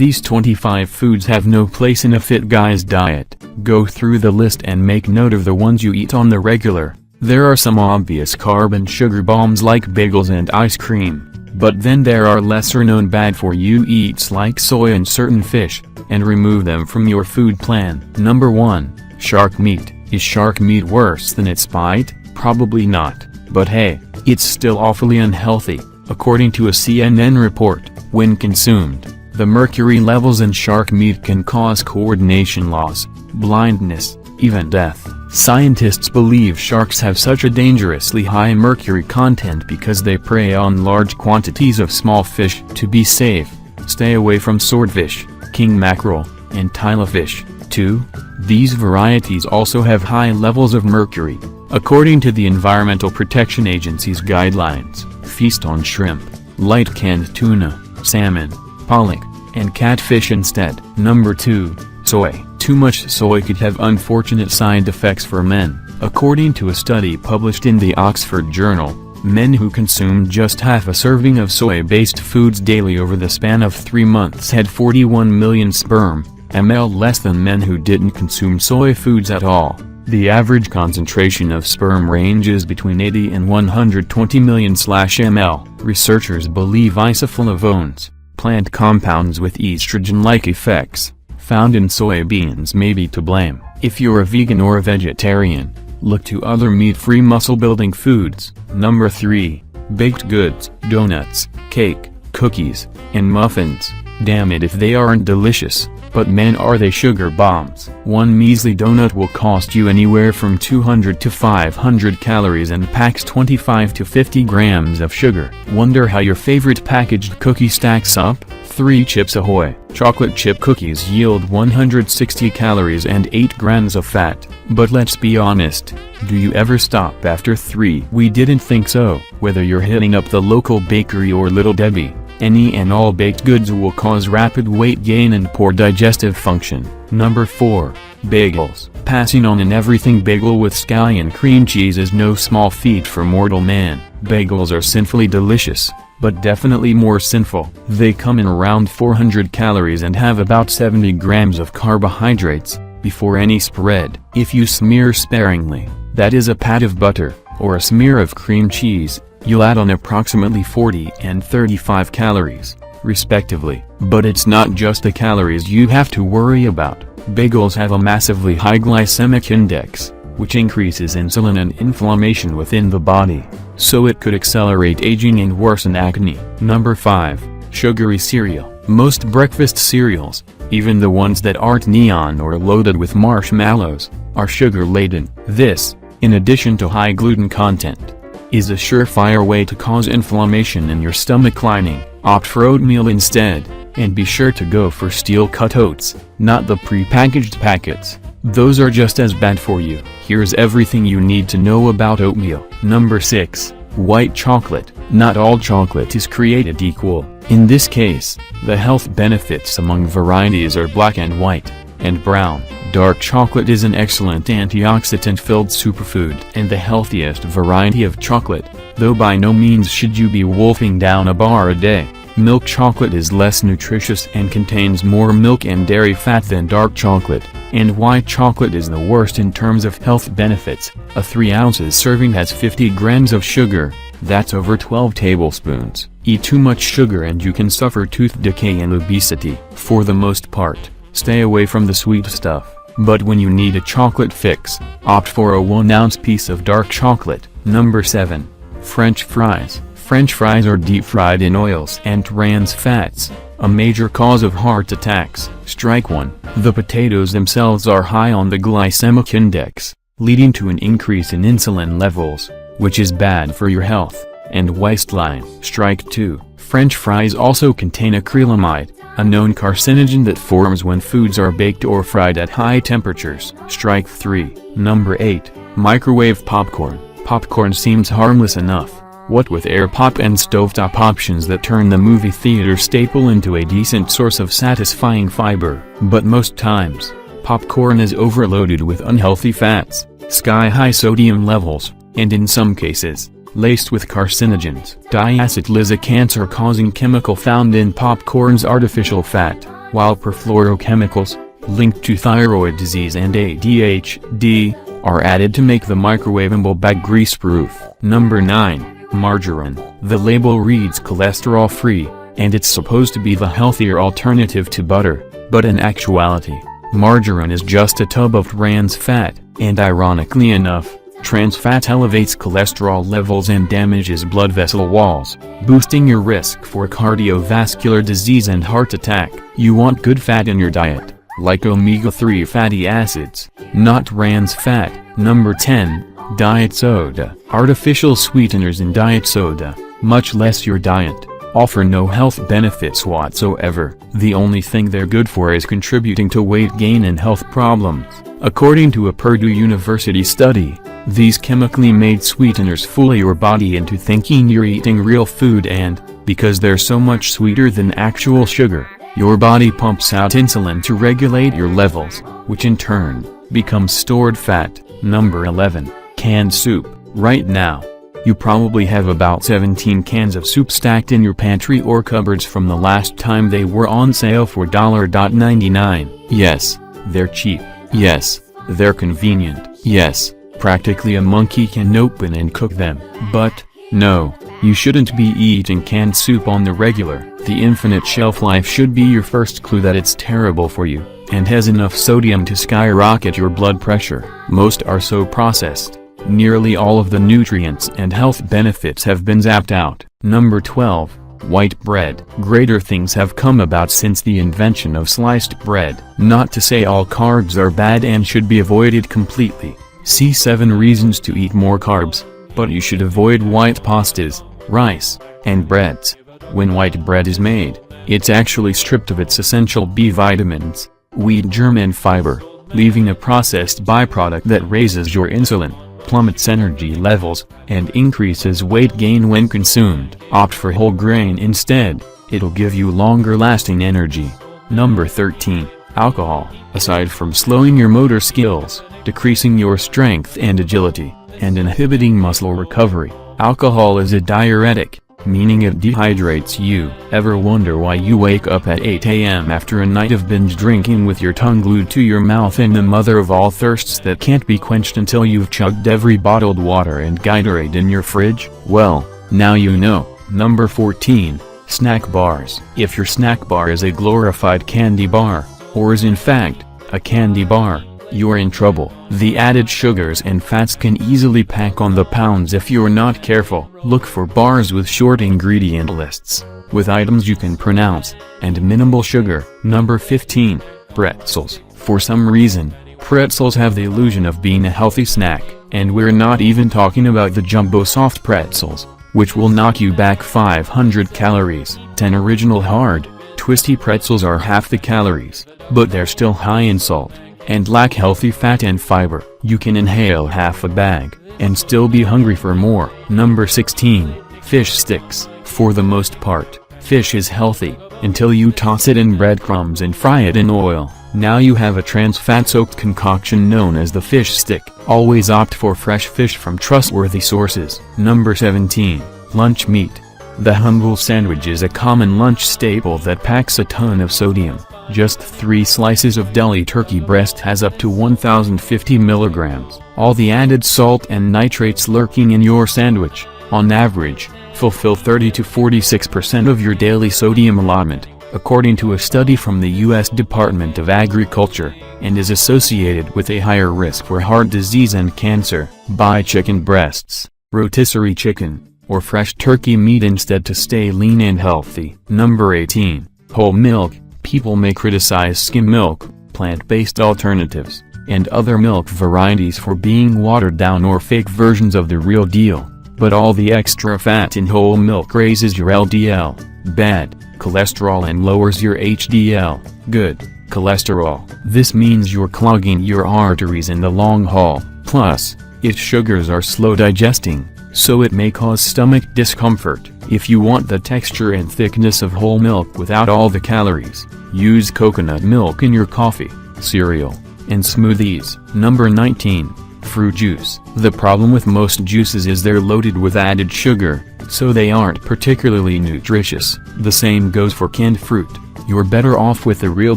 These 25 foods have no place in a fit guy's diet. Go through the list and make note of the ones you eat on the regular. There are some obvious carb and sugar bombs like bagels and ice cream. But then there are lesser-known bad-for-you eats like soy and certain fish, and remove them from your food plan. Number 1. Shark meat. Is shark meat worse than its bite? Probably not. But hey, it's still awfully unhealthy. According to a CNN report, when consumed, the mercury levels in shark meat can cause coordination loss, blindness, even death. Scientists believe sharks have such a dangerously high mercury content because they prey on large quantities of small fish. To be safe, stay away from swordfish, king mackerel, and tilafish. 2. These varieties also have high levels of mercury. According to the Environmental Protection Agency's guidelines, feast on shrimp, light canned tuna, salmon, pollock, and catfish instead. Number 2. Soy. Too much soy could have unfortunate side effects for men. According to a study published in the Oxford Journal, men who consumed just half a serving of soy-based foods daily over the span of 3 months had 41 million sperm ml less than men who didn't consume soy foods at all. The average concentration of sperm ranges between 80 and 120 million/ml. Researchers believe isoflavones, plant compounds with estrogen-like effects, found in soybeans may be to blame. If you're a vegan or a vegetarian, look to other meat-free muscle-building foods. Number 3. Baked goods. Donuts, cake, cookies, and muffins. Damn it if they aren't delicious, but man are they sugar bombs. One measly donut will cost you anywhere from 200 to 500 calories and packs 25 to 50 grams of sugar. Wonder how your favorite packaged cookie stacks up? 3 Chips Ahoy! Chocolate chip cookies yield 160 calories and 8 grams of fat. But let's be honest, do you ever stop after 3? We didn't think so. Whether you're hitting up the local bakery or Little Debbie, any and all baked goods will cause rapid weight gain and poor digestive function. Number 4. Bagels. Passing on an everything bagel with scallion cream cheese is no small feat for mortal man. Bagels are sinfully delicious, but definitely more sinful. They come in around 400 calories and have about 70 grams of carbohydrates, before any spread. If you smear sparingly, that is a pat of butter, or a smear of cream cheese, you'll add on approximately 40 and 35 calories, respectively. But it's not just the calories you have to worry about. Bagels have a massively high glycemic index, which increases insulin and inflammation within the body, so it could accelerate aging and worsen acne. Number 5. Sugary cereal. Most breakfast cereals, even the ones that aren't neon or loaded with marshmallows, are sugar-laden. This, in addition to high gluten content, is a surefire way to cause inflammation in your stomach lining. Opt for oatmeal instead, and be sure to go for steel-cut oats, not the pre-packaged packets. Those are just as bad for you. Here's everything you need to know about oatmeal. Number 6. White chocolate. Not all chocolate is created equal. In this case, the health benefits among varieties are black and white, and brown. Dark chocolate is an excellent antioxidant-filled superfood and the healthiest variety of chocolate, though by no means should you be wolfing down a bar a day. Milk chocolate is less nutritious and contains more milk and dairy fat than dark chocolate, and white chocolate is the worst in terms of health benefits. A 3 ounces serving has 50 grams of sugar, that's over 12 tablespoons. Eat too much sugar and you can suffer tooth decay and obesity. For the most part, stay away from the sweet stuff. But when you need a chocolate fix, opt for a 1-ounce piece of dark chocolate. Number 7. French fries. French fries are deep-fried in oils and trans fats, a major cause of heart attacks. Strike 1. The potatoes themselves are high on the glycemic index, leading to an increase in insulin levels, which is bad for your health and waistline. Strike 2. French fries also contain acrylamide, a known carcinogen that forms when foods are baked or fried at high temperatures. Strike 3. Number 8. Microwave popcorn. Popcorn seems harmless enough. What with air pop and stovetop options that turn the movie theater staple into a decent source of satisfying fiber. But most times, popcorn is overloaded with unhealthy fats, sky-high sodium levels, and in some cases, laced with carcinogens. Diacetyl is a cancer-causing chemical found in popcorn's artificial fat, while perfluorochemicals, linked to thyroid disease and ADHD, are added to make the microwavable bag grease-proof. Number 9. Margarine. The label reads cholesterol-free, and it's supposed to be the healthier alternative to butter, but in actuality, margarine is just a tub of trans fat, and ironically enough, trans fat elevates cholesterol levels and damages blood vessel walls, boosting your risk for cardiovascular disease and heart attack. You want good fat in your diet, like omega-3 fatty acids, not trans fat. Number 10. Diet soda. Artificial sweeteners in diet soda, much less your diet, offer no health benefits whatsoever. The only thing they're good for is contributing to weight gain and health problems. According to a Purdue University study, these chemically made sweeteners fool your body into thinking you're eating real food, and, because they're so much sweeter than actual sugar, your body pumps out insulin to regulate your levels, which in turn becomes stored fat. Number 11. Canned soup. Right now, you probably have about 17 cans of soup stacked in your pantry or cupboards from the last time they were on sale for $1.99. Yes, they're cheap. Yes, they're convenient. Yes, practically a monkey can open and cook them. But, no, you shouldn't be eating canned soup on the regular. The infinite shelf life should be your first clue that it's terrible for you, and has enough sodium to skyrocket your blood pressure. Most are so processed, nearly all of the nutrients and health benefits have been zapped out. Number 12. White bread. Greater things have come about since the invention of sliced bread. Not to say all carbs are bad and should be avoided completely. See 7 reasons to eat more carbs, but you should avoid white pastas, rice, and breads. When white bread is made, it's actually stripped of its essential B vitamins, wheat germ and fiber, leaving a processed byproduct that raises your insulin, plummets energy levels, and increases weight gain when consumed. Opt for whole grain instead, it'll give you longer-lasting energy. Number 13. Alcohol. Aside from slowing your motor skills, decreasing your strength and agility, and inhibiting muscle recovery, alcohol is a diuretic, meaning it dehydrates you. Ever wonder why you wake up at 8 a.m. after a night of binge drinking with your tongue glued to your mouth and the mother of all thirsts that can't be quenched until you've chugged every bottled water and Gatorade in your fridge? Well, now you know. Number 14. Snack bars. If your snack bar is a glorified candy bar, or is in fact a candy bar, you're in trouble. The added sugars and fats can easily pack on the pounds if you're not careful. Look for bars with short ingredient lists, with items you can pronounce, and minimal sugar. Number 15. Pretzels. For some reason, pretzels have the illusion of being a healthy snack, and we're not even talking about the jumbo soft pretzels, which will knock you back 500 calories. 10 original hard, twisty pretzels are half the calories, but they're still high in salt, and lack healthy fat and fiber. You can inhale half a bag, and still be hungry for more. Number 16. Fish sticks. For the most part, fish is healthy, until you toss it in breadcrumbs and fry it in oil. Now you have a trans fat-soaked concoction known as the fish stick. Always opt for fresh fish from trustworthy sources. Number 17. Lunch meat. The humble sandwich is a common lunch staple that packs a ton of sodium. Just 3 slices of deli turkey breast has up to 1050 milligrams. All the added salt and nitrates lurking in your sandwich, on average, fulfill 30 to 46% of your daily sodium allotment, according to a study from the U.S. Department of Agriculture, and is associated with a higher risk for heart disease and cancer. Buy chicken breasts, rotisserie chicken, or fresh turkey meat instead to stay lean and healthy. Number 18. Whole milk. People may criticize skim milk, plant-based alternatives, and other milk varieties for being watered down or fake versions of the real deal, but all the extra fat in whole milk raises your LDL, bad cholesterol, and lowers your HDL, good cholesterol. This means you're clogging your arteries in the long haul. Plus, its sugars are slow digesting, so it may cause stomach discomfort. If you want the texture and thickness of whole milk without all the calories, use coconut milk in your coffee, cereal, and smoothies. Number 19. Fruit juice. The problem with most juices is they're loaded with added sugar, so they aren't particularly nutritious. The same goes for canned fruit. you're better off with the real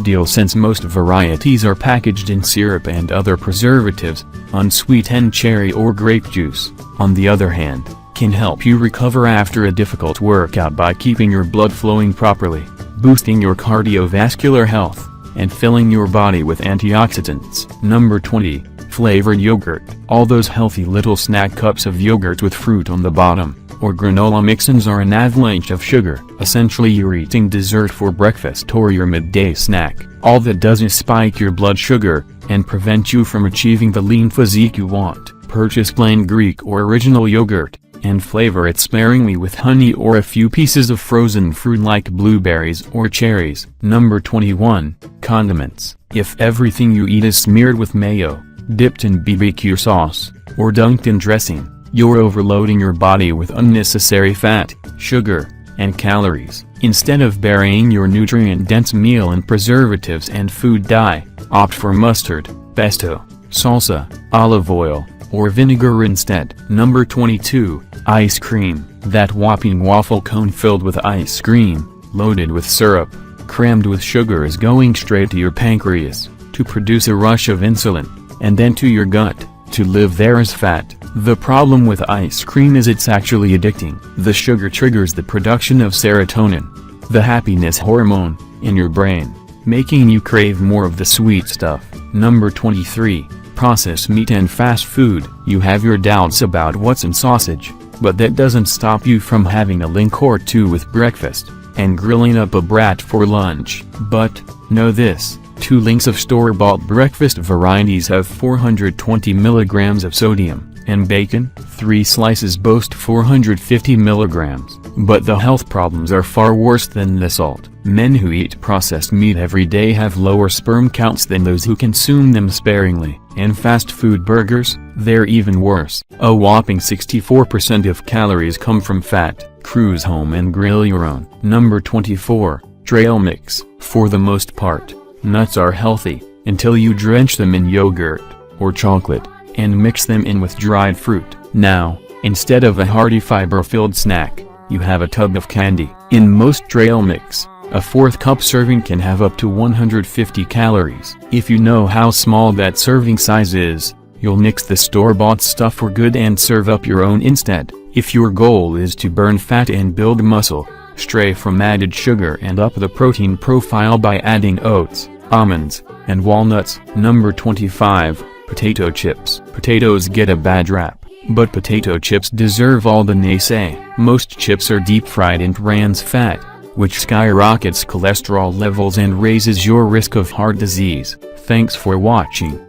deal since most varieties are packaged in syrup and other preservatives. Unsweetened cherry or grape juice, on the other hand, can help you recover after a difficult workout by keeping your blood flowing properly, boosting your cardiovascular health, and filling your body with antioxidants. Number 20. Flavored yogurt. All those healthy little snack cups of yogurt with fruit on the bottom, or granola mix-ins are an avalanche of sugar. Essentially you're eating dessert for breakfast or your midday snack. All that does is spike your blood sugar, and prevent you from achieving the lean physique you want. Purchase plain Greek or original yogurt, and flavor it sparingly with honey or a few pieces of frozen fruit like blueberries or cherries. Number 21. Condiments. If everything you eat is smeared with mayo, dipped in BBQ sauce, or dunked in dressing, you're overloading your body with unnecessary fat, sugar, and calories. Instead of burying your nutrient-dense meal in preservatives and food dye, opt for mustard, pesto, salsa, olive oil, or vinegar instead. Number 22. Ice cream. That whopping waffle cone filled with ice cream, loaded with syrup, crammed with sugar is going straight to your pancreas, to produce a rush of insulin, and then to your gut, to live there as fat. The problem with ice cream is it's actually addicting. The sugar triggers the production of serotonin, the happiness hormone, in your brain, making you crave more of the sweet stuff. Number 23. Processed meat and fast food. You have your doubts about what's in sausage, but that doesn't stop you from having a link or two with breakfast, and grilling up a brat for lunch. But, know this, 2 links of store-bought breakfast varieties have 420 milligrams of sodium, and bacon, 3 slices boast 450 milligrams. But the health problems are far worse than the salt. Men who eat processed meat every day have lower sperm counts than those who consume them sparingly. And fast food burgers, they're even worse. A whopping 64% of calories come from fat. Cruise home and grill your own. Number 24. Trail mix. For the most part, nuts are healthy, until you drench them in yogurt, or chocolate, and mix them in with dried fruit. Now, instead of a hearty fiber-filled snack, you have a tub of candy. In most trail mix, a 4th cup serving can have up to 150 calories. If you know how small that serving size is, you'll nix the store-bought stuff for good and serve up your own instead. If your goal is to burn fat and build muscle, stray from added sugar and up the protein profile by adding oats, almonds, and walnuts. Number 25. Potato chips. Potatoes get a bad rap, but potato chips deserve all the naysay. Most chips are deep-fried in trans fat, which skyrockets cholesterol levels and raises your risk of heart disease. Thanks for watching.